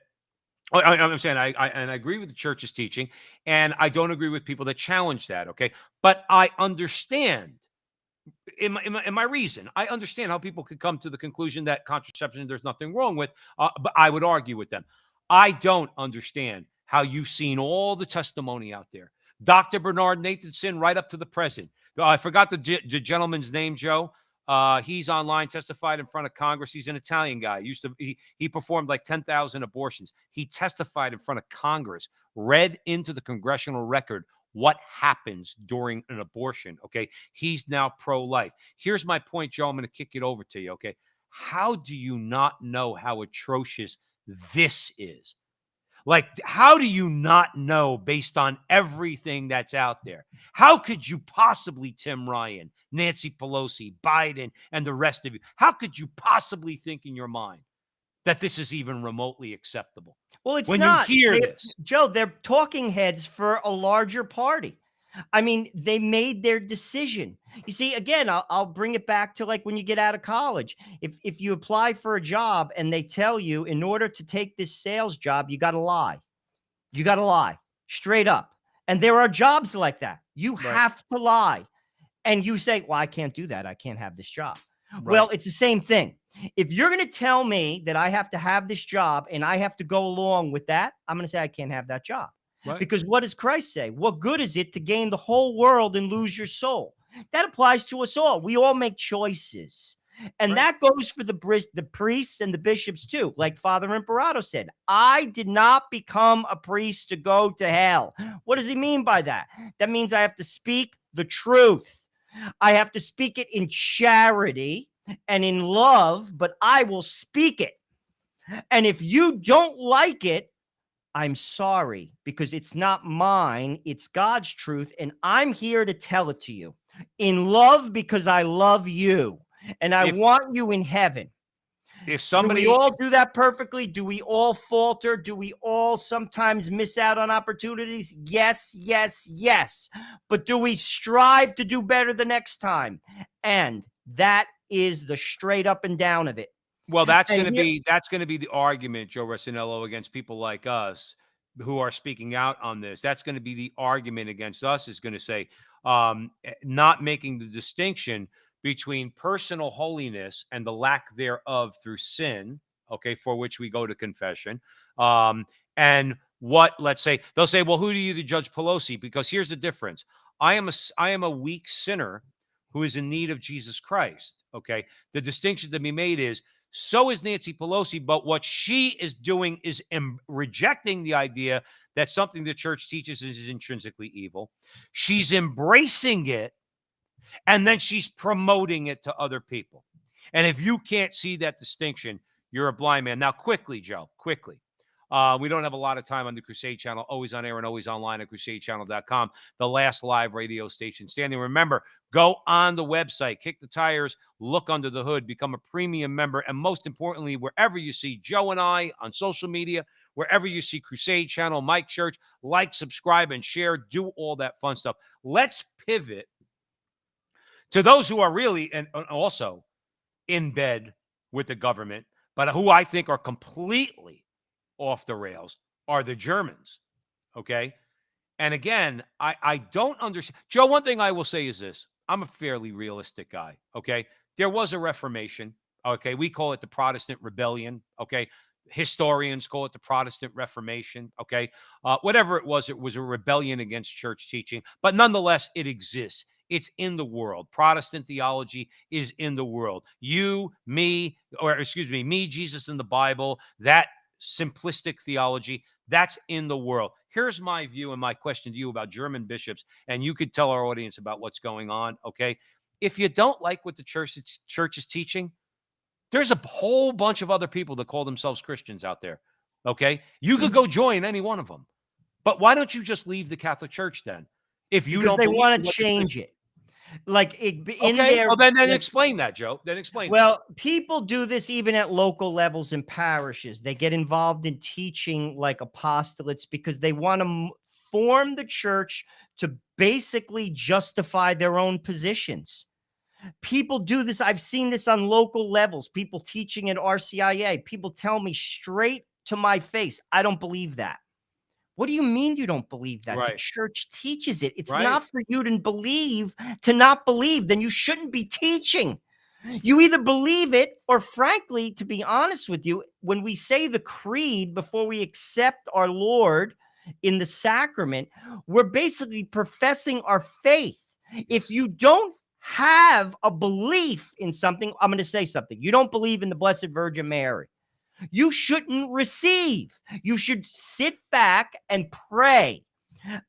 I'm saying I agree with the church's teaching, and I don't agree with people that challenge that. Okay, but I understand in my reason. I understand how people could come to the conclusion that contraception there's nothing wrong with, but I would argue with them. I don't understand how you've seen all the testimony out there. Dr. Bernard Nathanson, right up to the present. I forgot the gentleman's name, Joe. He's online, testified in front of Congress. He's an Italian guy. He performed like 10,000 abortions. He testified in front of Congress, read into the congressional record what happens during an abortion. Okay. He's now pro-life. Here's my point, Joe. I'm going to kick it over to you. Okay. How do you not know how atrocious this is? Like, how do you not know based on everything that's out there? How could you possibly, Tim Ryan, Nancy Pelosi, Biden, and the rest of you, how could you possibly think in your mind that this is even remotely acceptable? Well, it's When you not. hear this, Joe, they're talking heads for a larger party. I mean, they made their decision. You see, again, I'll bring it back to like when you get out of college. If you apply for a job and they tell you in order to take this sales job, you got to lie. You got to lie straight up. And there are jobs like that. You Right. have to lie. And you say, well, I can't do that. I can't have this job. Right. Well, it's the same thing. If you're going to tell me that I have to have this job and I have to go along with that, I'm going to say I can't have that job. Right. Because what does Christ say? What good is it to gain the whole world and lose your soul? That applies to us all. We all make choices. And Right. that goes for the priests and the bishops too. Like Father Imperato said, I did not become a priest to go to hell. What does he mean by that? That means I have to speak the truth. I have to speak it in charity and in love, but I will speak it. And if you don't like it, I'm sorry, because it's not mine. It's God's truth. And I'm here to tell it to you in love because I love you and I want you in heaven. If somebody, do we all do that perfectly? Do we all falter? Do we all sometimes miss out on opportunities? Yes, yes, yes. But do we strive to do better the next time? And that is the straight up and down of it. well, that's going to be the argument, Joe Rossinello, against people like us who are speaking out on this. That's going to be the argument against us, is going to say, not making the distinction between personal holiness and the lack thereof through sin, okay, for which we go to confession, and what, let's say, they'll say, well, who do you to judge Pelosi? Because here's the difference. I am a weak sinner who is in need of Jesus Christ, okay? The distinction to be made is, so is Nancy Pelosi, but what she is doing is rejecting the idea that something the church teaches is intrinsically evil. She's embracing it, and then she's promoting it to other people. And if you can't see that distinction, you're a blind man. Now, quickly, Joe, quickly. We don't have a lot of time on the Crusade Channel, always on air and always online at CrusadeChannel.com, the last live radio station standing. Remember, go on the website, kick the tires, look under the hood, become a premium member, and most importantly, wherever you see Joe and I on social media, wherever you see Crusade Channel, Mike Church, like, subscribe, and share, do all that fun stuff. Let's pivot to those who are really and also in bed with the government, but who I think are completely off the rails. are the Germans. Okay. And again, I don't understand. Joe, one thing I will say is this. I'm a fairly realistic guy. Okay. There was a Reformation. Okay. We call it the Protestant Rebellion. Okay. Historians call it the Protestant Reformation. Okay. Whatever it was a rebellion against church teaching. But nonetheless, it exists. It's in the world. Protestant theology is in the world. You, me, or excuse me, Jesus, and the Bible, that simplistic theology, that's in the world. Here's my view and my question to you about German bishops, and you could tell our audience about what's going on, okay? If you don't like what the church is teaching, there's a whole bunch of other people that call themselves Christians out there, okay? You could go join any one of them. But why don't you just leave the Catholic Church then? If you Because don't they believe want in to what the change it. Like in okay, their well then like, explain that, Joe. Then explain that. well, people do this even at local levels in parishes. They get involved in teaching like apostolates because they want to form the church to basically justify their own positions. People do this. I've seen this on local levels. People teaching at RCIA. People tell me straight to my face, I don't believe that. What do you mean you don't believe that? The Right. church teaches it. It's Right. not for you to believe, to not believe. Then you shouldn't be teaching. You either believe it, or frankly, to be honest with you, when we say the creed before we accept our Lord in the sacrament, we're basically professing our faith. If Yes. you don't have a belief in something, I'm going to say something. You don't believe in the Blessed Virgin Mary. You shouldn't receive. You should sit back and pray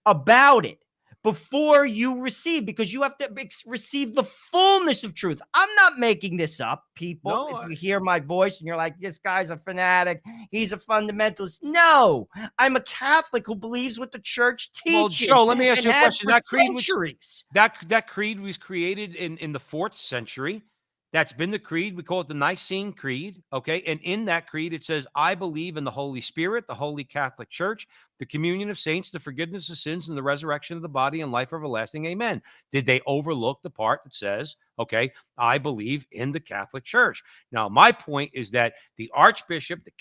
about it before you receive, because you have to receive the fullness of truth. I'm not making this up, people. No, If you hear my voice and you're like, this guy's a fanatic, he's a fundamentalist. No, I'm a Catholic who believes what the church well, teaches Joe, let me ask and you a has question. for That creed was centuries. that creed was created in the 4th century. That's been the creed. We call it the Nicene Creed. Okay. And in that creed, it says, I believe in the Holy Spirit, the Holy Catholic Church, the communion of saints, the forgiveness of sins, and the resurrection of the body and life everlasting. Amen. Did they overlook the part that says, okay, I believe in the Catholic Church? Now, my point is that the Archbishop, the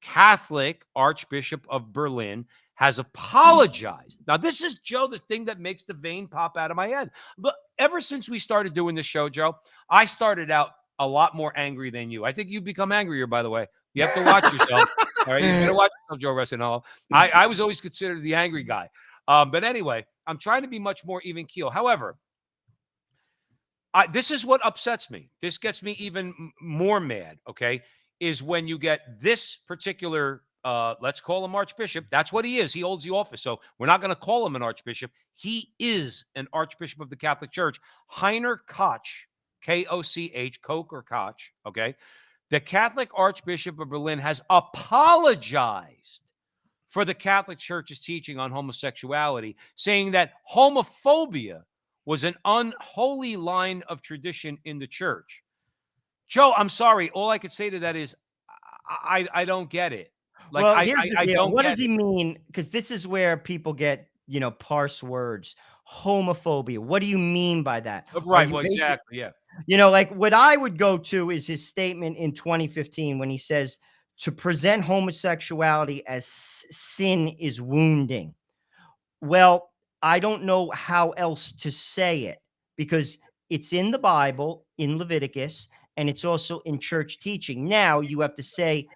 Catholic Archbishop of Berlin, has apologized. Now, this is, Joe, the thing that makes the vein pop out of my head. Look, ever since we started doing this show, Joe, I started out a lot more angry than you. I think you've become angrier, by the way. You have to watch yourself. All right. You better watch yourself, Joe Ressinello. I was always considered the angry guy. But anyway, I'm trying to be much more even keel. However, this is what upsets me. This gets me even more mad, okay, is when you get this particular, let's call him Archbishop. That's what he is. He holds the office. So we're not going to call him an Archbishop. He is an Archbishop of the Catholic Church. Heiner Koch, K-O-C-H, Koch or Koch, okay? The Catholic Archbishop of Berlin has apologized for the Catholic Church's teaching on homosexuality, saying that homophobia was an unholy line of tradition in the church. Joe, I'm sorry. All I could say to that is I don't get it. Like, Well, here's the I deal. don't What get does he it. mean? Because this is where people get, parse words. Homophobia. What do you mean by that? Are Right. you Well, basically, exactly. Yeah. like what I would go to is his statement in 2015 when he says to present homosexuality as sin is wounding. Well, I don't know how else to say it, because it's in the Bible, in Leviticus, and it's also in church teaching. Now you have to say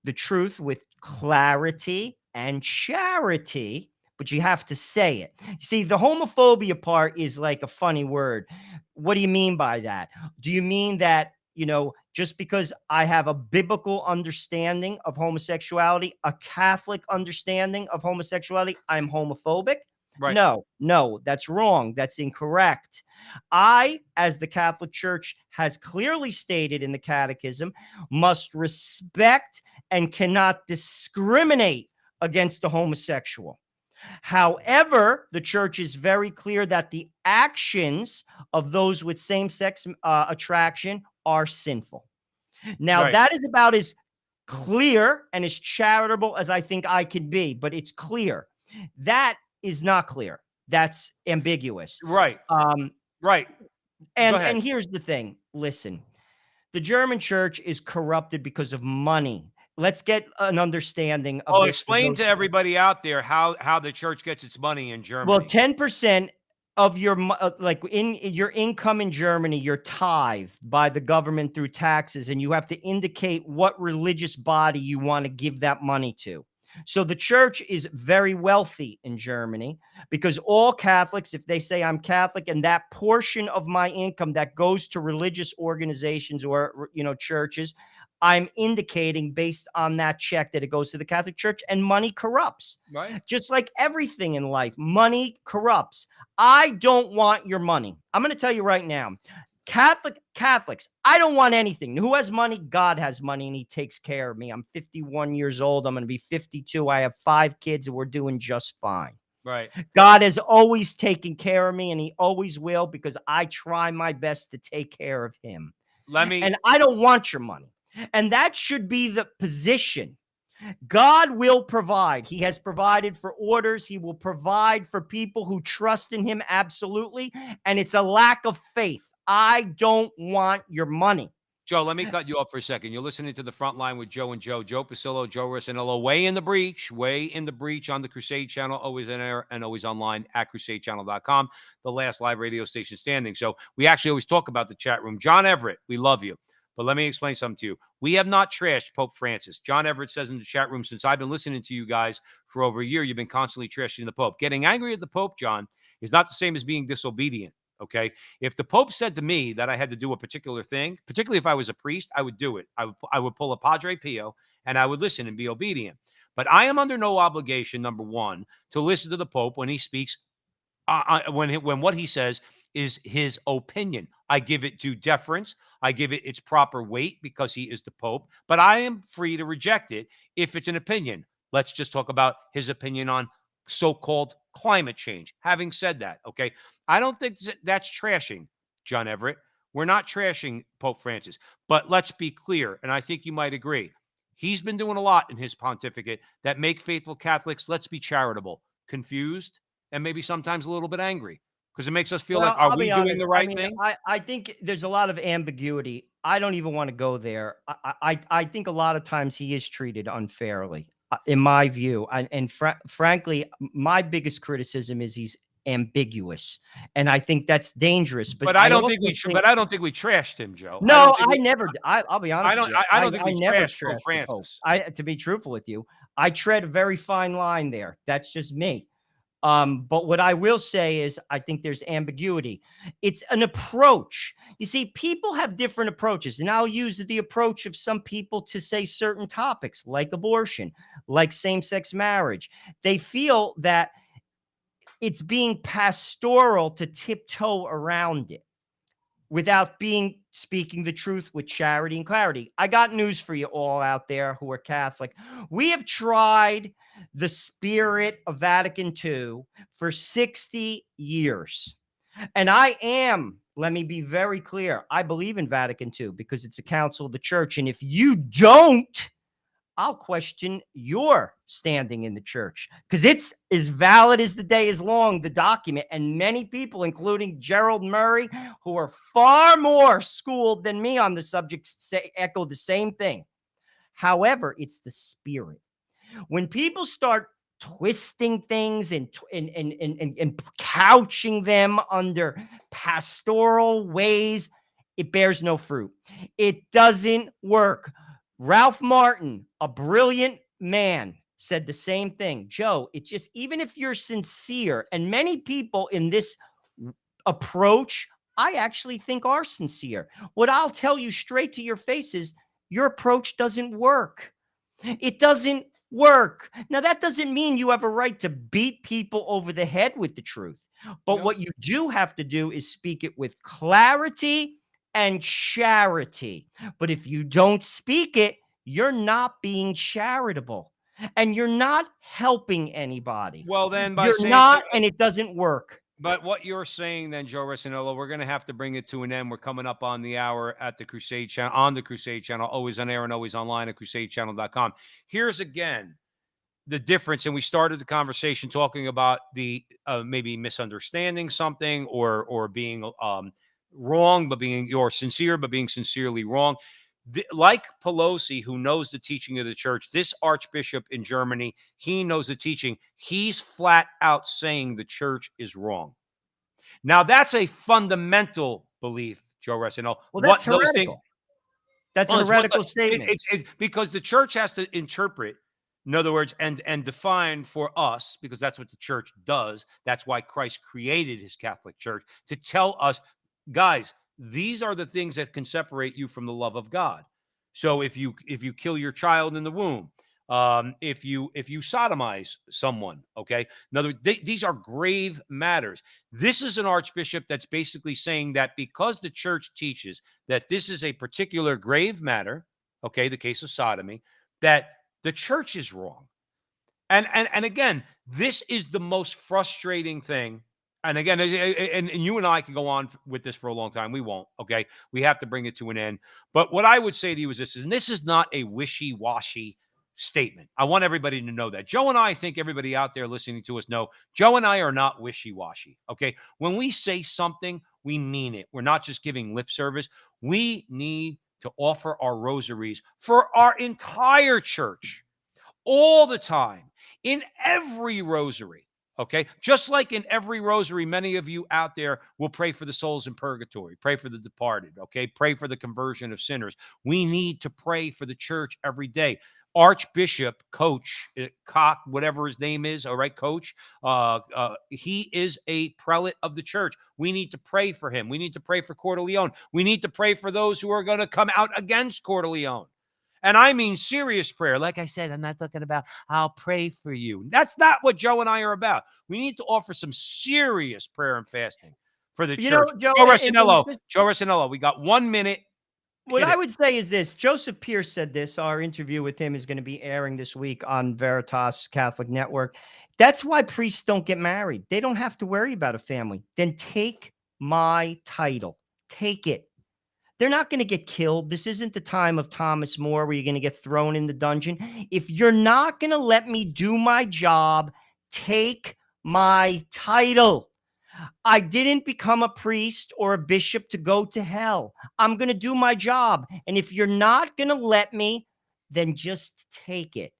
the truth with clarity and charity, but you have to say it. You see, the homophobia part is like a funny word. What do you mean by that? Do you mean that, just because I have a biblical understanding of homosexuality, a Catholic understanding of homosexuality, I'm homophobic? Right. No, that's wrong. That's incorrect. I, as the Catholic Church has clearly stated in the Catechism, must respect and cannot discriminate against the homosexual. However, the church is very clear that the actions of those with same-sex attraction are sinful. Now, Right. that is about as clear and as charitable as I think I can be, but it's clear. That is not clear. That's ambiguous. Right. Right. Go And ahead. here's the thing. Listen, the German church is corrupted because of money. let's get an understanding of Well, this for explain those. to everybody out there how the church gets its money in Well, Germany. 10% of your like in your income in Germany, you're tithed by the government through taxes, and you have to indicate what religious body you want to give that money to. So the church is very wealthy in Germany because all Catholics, if they say I'm Catholic, and that portion of my income that goes to religious organizations or churches, I'm indicating based on that check that it goes to the Catholic Church, and money corrupts. Right. Just like everything in life, money corrupts. I don't want your money. I'm going to tell you right now, Catholics, I don't want anything. Who has money? God has money, and he takes care of me. I'm 51 years old. I'm going to be 52. I have 5 kids, and we're doing just fine. Right. God has always taken care of me, and he always will, because I try my best to take care of him. Let me And I don't want your money. And that should be the position. God will provide. He has provided for orders. He will provide for people who trust in him, absolutely. And it's a lack of faith. I don't want your money. Joe, let me cut you off for a second. You're listening to the Frontline with Joe and Joe. Joe Pasillo, Joe Rossinello, way in the breach on the Crusade channel, always in air and always online at crusadechannel.com, the last live radio station standing. So we actually always talk about the chat room. John Everett, we love you. But let me explain something to you. We have not trashed Pope Francis. John Everett says in the chat room, since I've been listening to you guys for over a year, you've been constantly trashing the Pope. Getting angry at the Pope, John, is not the same as being disobedient. Okay. If the Pope said to me that I had to do a particular thing, particularly if I was a priest, I would do it. I would pull a Padre Pio and I would listen and be obedient. But I am under no obligation, number one, to listen to the Pope when he speaks, when what he says is his opinion. I give it due deference. I give it its proper weight because he is the Pope. But I am free to reject it if it's an opinion. Let's just talk about his opinion on so-called climate change. Having said that, okay, I don't think that's trashing, John Everett. We're not trashing Pope Francis, but let's be clear, and I think you might agree. He's been doing a lot in his pontificate that make faithful Catholics, let's be charitable, confused, and maybe sometimes a little bit angry, because it makes us feel like, Well, are I'll we be doing honest. the I right mean, thing? I think there's a lot of ambiguity. I don't even want to go there. I think a lot of times he is treated unfairly, in my view. And frankly, my biggest criticism is he's ambiguous, and I think that's dangerous. But But I I don't also think we, think but I don't think we trashed him, Joe. I no, don't think I we, never. I'll be I honest with don't, you. I don't think I we never trashed Pope trashed the Pope. Francis. To be truthful with you, I tread a very fine line there. That's just me. But what I will say is I think there's ambiguity. It's an approach. You see, people have different approaches, and I'll use the approach of some people to say certain topics like abortion, like same-sex marriage. They feel that it's being pastoral to tiptoe around it without speaking the truth with charity and clarity. I got news for you all out there who are Catholic. We have tried the spirit of Vatican II for 60 years. And let me be very clear, I believe in Vatican II because it's a council of the church. And if you don't, I'll question your standing in the church, because it's as valid as the day is long, the document. And many people, including Gerald Murray, who are far more schooled than me on the subject, echo the same thing. However, it's the spirit. When people start twisting things and couching them under pastoral ways, it bears no fruit. It doesn't work. Ralph Martin, a brilliant man, said the same thing. Joe, it just, even if you're sincere, and many people in this approach, I actually think are sincere. What I'll tell you straight to your face is your approach doesn't work. It doesn't work. Now, that doesn't mean you have a right to beat people over the head with the truth. But No. what you do have to do is speak it with clarity and charity. But if you don't speak it, you're not being charitable and you're not helping anybody. Well, then by You're saying, not, and it doesn't work. but what you're saying then, Joe Rossinello, we're going to have to bring it to an end. We're coming up on the hour at the Crusade channel, on the Crusade channel, always on air and always online at crusadechannel.com. Here's again the difference. And we started the conversation talking about the maybe misunderstanding something or being wrong, but being, or sincere, but being sincerely wrong. Like Pelosi, who knows the teaching of the church, this archbishop in Germany, he knows the teaching. He's flat out saying the church is wrong. Now, that's a fundamental belief, Joe Resino. Well, that's What those things, heretical. That's a well, it's what heretical statement. because the church has to interpret, in other words, and define for us, because that's what the church does. That's why Christ created his Catholic Church, to tell us, guys, these are the things that can separate you from the love of God. So if you kill your child in the womb, if you sodomize someone, okay, in other words, these are grave matters. This is an archbishop that's basically saying that because the church teaches that this is a particular grave matter, okay, the case of sodomy, that the church is wrong. And again, this is the most frustrating thing. And again, and you and I can go on with this for a long time. We won't, okay? We have to bring it to an end. But what I would say to you is this, and this is not a wishy-washy statement. I want everybody to know that. Joe and I think everybody out there listening to us know, Joe and I are not wishy-washy, okay? When we say something, we mean it. We're not just giving lip service. We need to offer our rosaries for our entire church all the time, in every rosary, okay? Just like in every rosary, many of you out there will pray for the souls in purgatory, pray for the departed, okay? Pray for the conversion of sinners. We need to pray for the church every day. Archbishop Coach Cock, whatever his name is, all right, Coach, he is a prelate of the church. We need to pray for him. We need to pray for Cordileone. We need to pray for those who are going to come out against Cordileone. And I mean serious prayer. Like I said, I'm not talking about, I'll pray for you. That's not what Joe and I are about. We need to offer some serious prayer and fasting for the You know, church. Joe, Joe Ressinello, we got 1 minute. what I would say is this. Joseph Pierce said this. Our interview with him is going to be airing this week on Veritas Catholic Network. That's why priests don't get married. They don't have to worry about a family. Then take my title. Take it. They're not going to get killed. This isn't the time of Thomas More where you're going to get thrown in the dungeon. If you're not going to let me do my job, take my title. I didn't become a priest or a bishop to go to hell. I'm going to do my job. And if you're not going to let me, then just take it.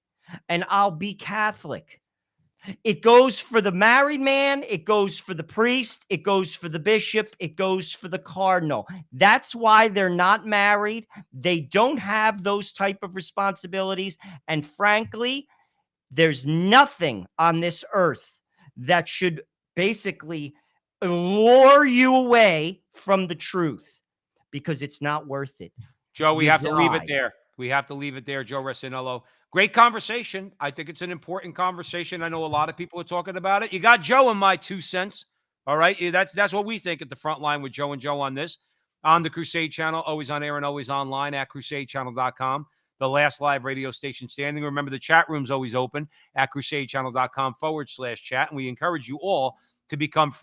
And I'll be Catholic. It goes for the married man. It goes for the priest. It goes for the bishop. It goes for the cardinal. That's why they're not married. They don't have those type of responsibilities. And frankly, there's nothing on this earth that should basically lure you away from the truth, because it's not worth it. Joe, we You have to leave it die. there. We have to leave it there, Joe Ressinello. Great conversation. I think it's an important conversation. I know a lot of people are talking about it. You got Joe and my 2 cents. All right. That's what we think at the front line with Joe and Joe on this. On the Crusade Channel, always on air and always online at crusadechannel.com. The last live radio station standing. Remember, the chat room's always open at crusadechannel.com/chat. And we encourage you all to become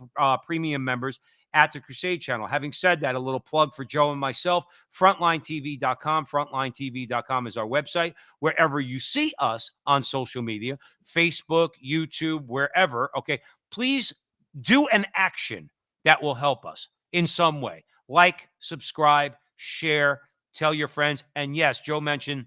premium members at the Crusade Channel. Having said that, a little plug for Joe and myself, frontlinetv.com. Frontlinetv.com is our website. Wherever you see us on social media, Facebook, YouTube, wherever, okay, please do an action that will help us in some way. Like, subscribe, share, tell your friends. And yes, Joe mentioned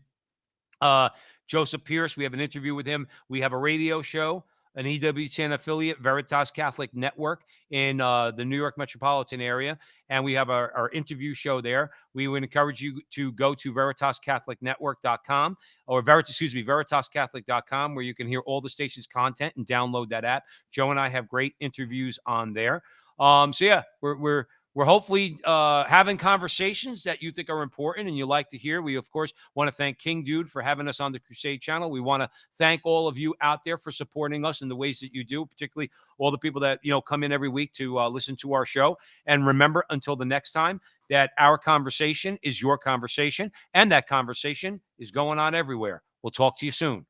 Joseph Pierce. We have an interview with him. We have a radio show, an EWTN affiliate, Veritas Catholic Network in the New York metropolitan area. And we have our interview show there. We would encourage you to go to VeritasCatholicNetwork.com or VeritasCatholic.com, where you can hear all the station's content and download that app. Joe and I have great interviews on there. So yeah, we're hopefully having conversations that you think are important and you like to hear. We, of course, want to thank King Dude for having us on the Crusade Channel. We want to thank all of you out there for supporting us in the ways that you do, particularly all the people that, come in every week to listen to our show. And remember, until the next time, that our conversation is your conversation, and that conversation is going on everywhere. We'll talk to you soon.